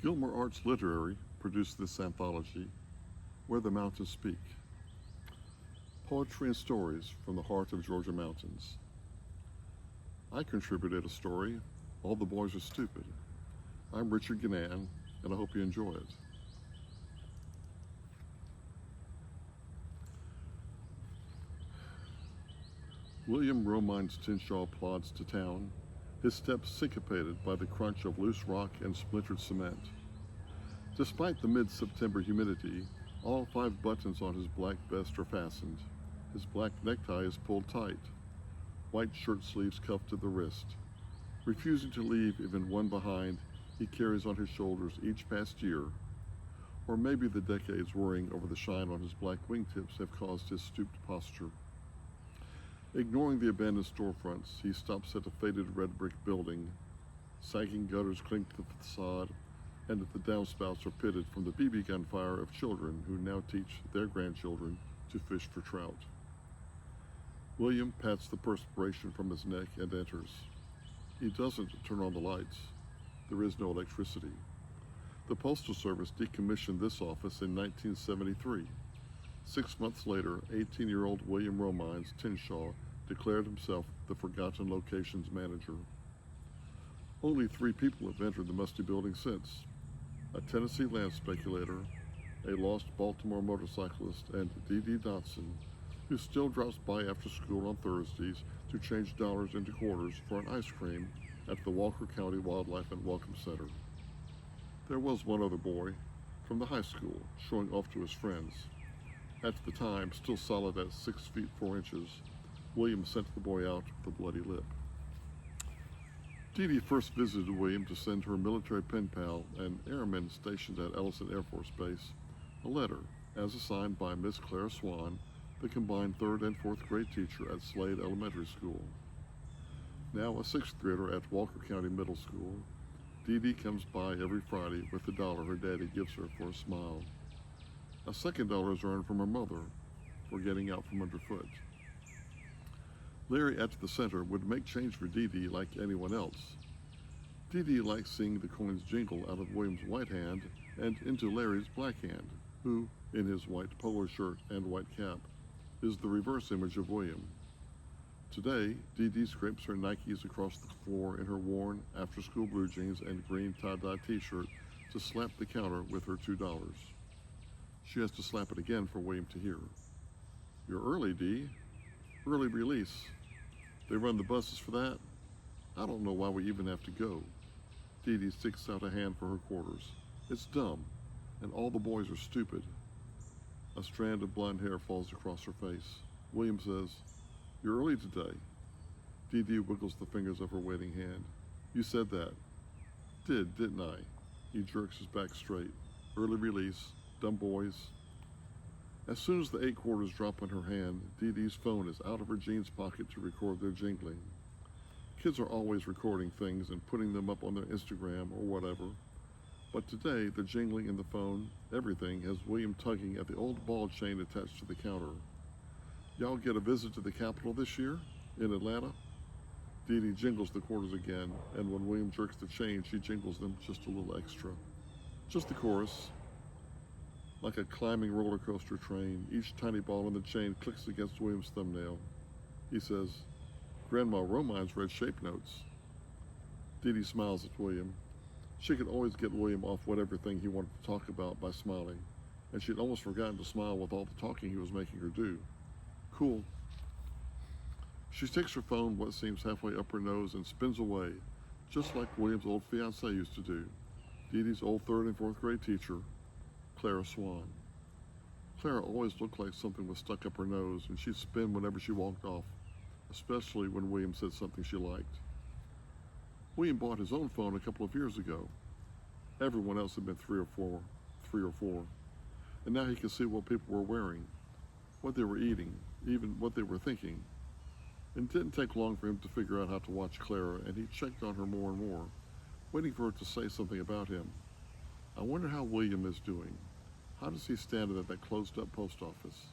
Gilmore Arts Literary produced this anthology, Where the Mountains Speak. Poetry and stories from the heart of Georgia mountains. I contributed a story, All the Boys Are Stupid. I'm Richard Gnann, and I hope you enjoy it. William Romines Tinshaw plods to town, his steps syncopated by the crunch of loose rock and splintered cement. Despite the mid-September humidity, all 5 buttons on his black vest are fastened. His black necktie is pulled tight, white shirt sleeves cuffed to the wrist. Refusing to leave even one behind, he carries on his shoulders each past year, or maybe the decades worrying over the shine on his black wingtips have caused his stooped posture. Ignoring the abandoned storefronts, he stops at a faded red brick building. Sagging gutters cling to the facade, and the downspouts are pitted from the BB gun fire of children who now teach their grandchildren to fish for trout. William pats the perspiration from his neck and enters. He doesn't turn on the lights. There is no electricity. The Postal Service decommissioned this office in 1973. 6 months later, 18-year-old William Romines Tinshaw declared himself the Forgotten Locations manager. Only 3 people have entered the musty building since: a Tennessee land speculator, a lost Baltimore motorcyclist, and D.D. Dotson, who still drops by after school on Thursdays to change dollars into quarters for an ice cream at the Walker County Wildlife and Welcome Center. There was one other boy from the high school showing off to his friends. At the time, still solid at 6 feet 4 inches, William sent the boy out with a bloody lip. Dee Dee first visited William to send her military pen pal, an airman stationed at Ellison Air Force Base, a letter, as assigned by Miss Clara Swan, the combined 3rd and 4th grade teacher at Slade Elementary School. Now a 6th grader at Walker County Middle School, Dee Dee comes by every Friday with the $1 her daddy gives her for a smile. A second $1 is earned from her mother for getting out from underfoot. Larry at the center would make change for Dee Dee like anyone else. Dee Dee likes seeing the coins jingle out of William's white hand and into Larry's black hand, who, in his white polo shirt and white cap, is the reverse image of William. Today, Dee Dee scrapes her Nikes across the floor in her worn after-school blue jeans and green tie-dye t-shirt to slap the counter with her $2. She has to slap it again for William to hear. "You're early, Dee. Early release. They run the buses for that? I don't know why we even have to go." Dee Dee sticks out a hand for her quarters. "It's dumb, and all the boys are stupid." A strand of blonde hair falls across her face. William says, "You're early today." Dee Dee wiggles the fingers of her waiting hand. "You said that." Didn't I?" He jerks his back straight. "Early release, dumb boys." As soon as the 8 quarters drop in her hand, Dee Dee's phone is out of her jeans pocket to record their jingling. Kids are always recording things and putting them up on their Instagram or whatever. But today, the jingling in the phone, everything, has William tugging at the old ball chain attached to the counter. "Y'all get a visit to the Capitol this year? In Atlanta?" Dee Dee jingles the quarters again, and when William jerks the chain, she jingles them just a little extra. Just the chorus. Like a climbing roller coaster train, each tiny ball in the chain clicks against William's thumbnail. He says, "Grandma Romines read shape notes." Dee Dee smiles at William. She could always get William off whatever thing he wanted to talk about by smiling, and she'd almost forgotten to smile with all the talking he was making her do. Cool. She takes her phone what seems halfway up her nose and spins away, just like William's old fiancée used to do, Dee Dee's old 3rd and 4th grade teacher, Clara Swan. Clara always looked like something was stuck up her nose, and she'd spin whenever she walked off, especially when William said something she liked. William bought his own phone a couple of years ago. Everyone else had been three or four, and now he could see what people were wearing, what they were eating, even what they were thinking. It didn't take long for him to figure out how to watch Clara, and he checked on her more and more, waiting for her to say something about him. I wonder how William is doing. How does he stand at that closed-up post office?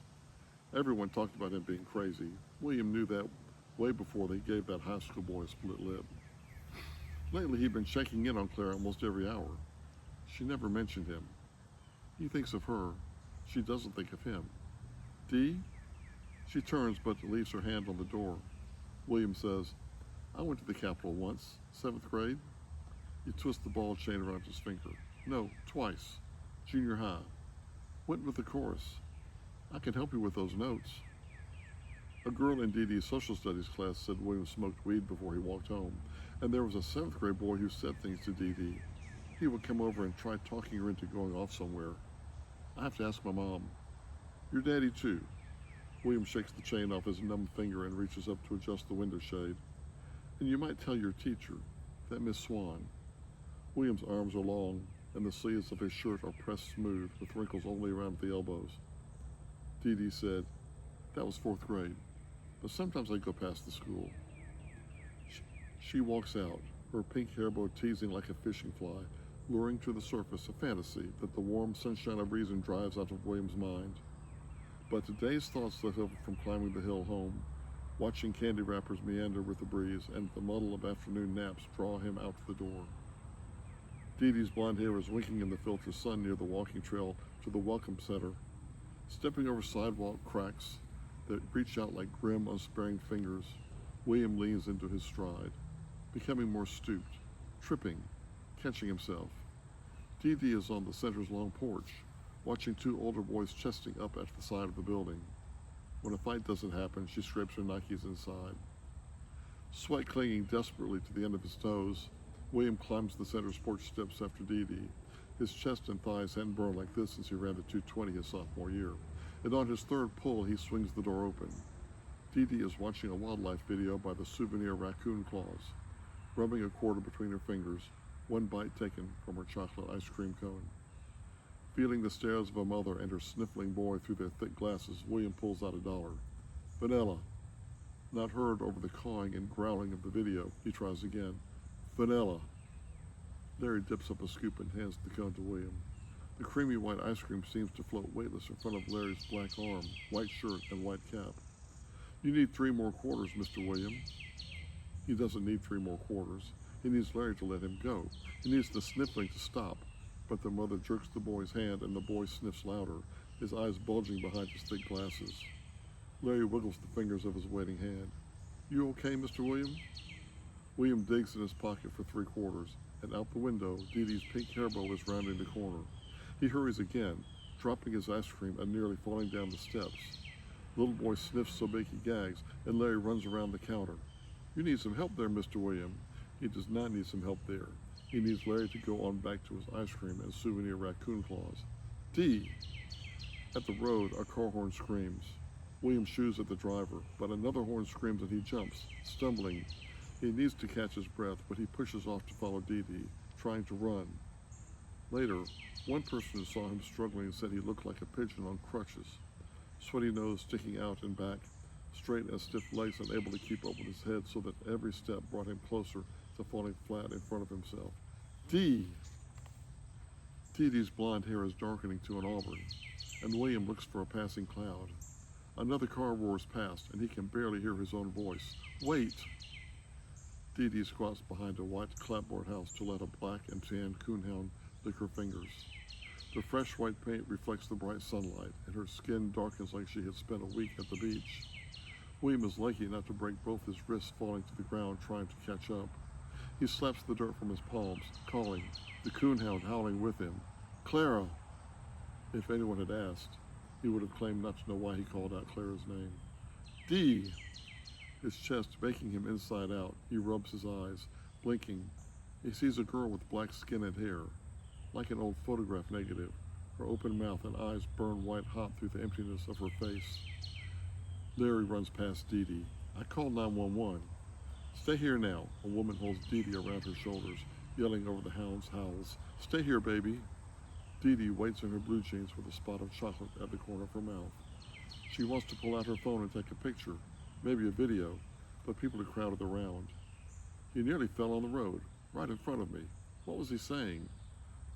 Everyone talked about him being crazy. William knew that way before they gave that high school boy a split lip. Lately, he'd been checking in on Clara almost every hour. She never mentioned him. He thinks of her. She doesn't think of him. Dee? She turns but leaves her hand on the door. William says, I went to the Capitol once, 7th grade. He twists the ball chain around his finger. No, twice. Junior high. Went with the chorus. I can help you with those notes. A girl in Dee Dee's social studies class said William smoked weed before he walked home, and there was a 7th grade boy who said things to Dee Dee. He would come over and try talking her into going off somewhere. I have to ask my mom. Your daddy too. William shakes the chain off his numb finger and reaches up to adjust the window shade. And you might tell your teacher, that Miss Swan. William's arms are long, and the sleeves of his shirt are pressed smooth, with wrinkles only around the elbows. Dee Dee said, that was 4th grade, but sometimes I go past the school. She walks out, her pink hair bow teasing like a fishing fly, luring to the surface a fantasy that the warm sunshine of reason drives out of William's mind. But today's thoughts left over from climbing the hill home, watching candy wrappers meander with the breeze, and the muddle of afternoon naps draw him out the door. Dee Dee's blonde hair is winking in the filtered sun near the walking trail to the Welcome Center. Stepping over sidewalk cracks that reach out like grim, unsparing fingers, William leans into his stride, becoming more stooped, tripping, catching himself. Dee Dee is on the center's long porch, watching 2 older boys chesting up at the side of the building. When a fight doesn't happen, she scrapes her Nikes inside. Sweat clinging desperately to the end of his toes, William climbs the center's porch steps after Dee Dee. His chest and thighs hadn't burned like this since he ran the 220 his sophomore year, and on his 3rd pull, he swings the door open. Dee Dee is watching a wildlife video by the souvenir raccoon claws, rubbing a quarter between her fingers, one bite taken from her chocolate ice cream cone. Feeling the stares of a mother and her sniffling boy through their thick glasses, William pulls out $1. Vanilla. Not heard over the cawing and growling of the video, he tries again. Vanilla. Larry dips up a scoop and hands the cone to William. The creamy white ice cream seems to float weightless in front of Larry's black arm, white shirt, and white cap. You need 3 more quarters, Mr. William. He doesn't need 3 more quarters. He needs Larry to let him go. He needs the sniffling to stop. But the mother jerks the boy's hand and the boy sniffs louder, his eyes bulging behind his thick glasses. Larry wiggles the fingers of his waiting hand. You okay, Mr. William? William digs in his pocket for 3 quarters, and out the window, Dee Dee's pink hair bow is rounding the corner. He hurries again, dropping his ice cream and nearly falling down the steps. Little boy sniffs so big he gags, and Larry runs around the counter. You need some help there, Mr. William. He does not need some help there. He needs Larry to go on back to his ice cream and souvenir raccoon claws. Dee! At the road, a car horn screams. William shoos at the driver, but another horn screams and he jumps, stumbling. He needs to catch his breath, but he pushes off to follow Dee Dee, trying to run. Later, one person who saw him struggling said he looked like a pigeon on crutches, sweaty nose sticking out and back, straight as stiff legs unable to keep up with his head so that every step brought him closer to falling flat in front of himself. Dee! Dee Dee's blonde hair is darkening to an auburn, and William looks for a passing cloud. Another car roars past, and he can barely hear his own voice. Wait! Dee Dee squats behind a white clapboard house to let a black and tan coonhound lick her fingers. The fresh white paint reflects the bright sunlight, and her skin darkens like she had spent a week at the beach. William is lucky not to break both his wrists falling to the ground trying to catch up. He slaps the dirt from his palms, calling, the coonhound howling with him. Clara! If anyone had asked, he would have claimed not to know why he called out Clara's name. Dee! His chest making him inside out, he rubs his eyes, blinking. He sees a girl with black skin and hair, like an old photograph negative. Her open mouth and eyes burn white hot through the emptiness of her face. Larry runs past Dee Dee. I called 911. Stay here now. A woman holds Dee Dee around her shoulders, yelling over the hound's howls. Stay here, baby. Dee Dee waits in her blue jeans with a spot of chocolate at the corner of her mouth. She wants to pull out her phone and take a picture, maybe a video, but people are crowded around. He nearly fell on the road, right in front of me. What was he saying?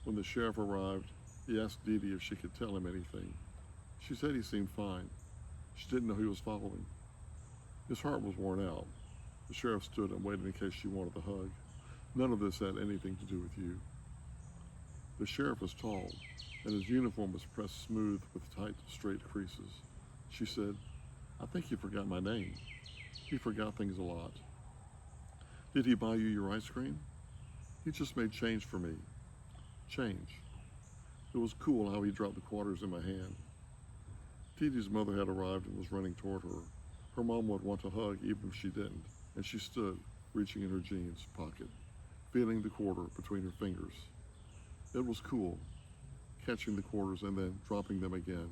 When the sheriff arrived, he asked Dee Dee if she could tell him anything. She said he seemed fine. She didn't know he was following. His heart was worn out. The sheriff stood and waited in case she wanted a hug. None of this had anything to do with you. The sheriff was tall, and his uniform was pressed smooth with tight, straight creases. She said, "I think you forgot my name." He forgot things a lot. "Did he buy you your ice cream?" "He just made change for me." Change. It was cool how he dropped the quarters in my hand. Dee Dee's mother had arrived and was running toward her. Her mom would want to hug even if she didn't, and she stood, reaching in her jeans pocket, feeling the quarter between her fingers. It was cool, catching the quarters and then dropping them again,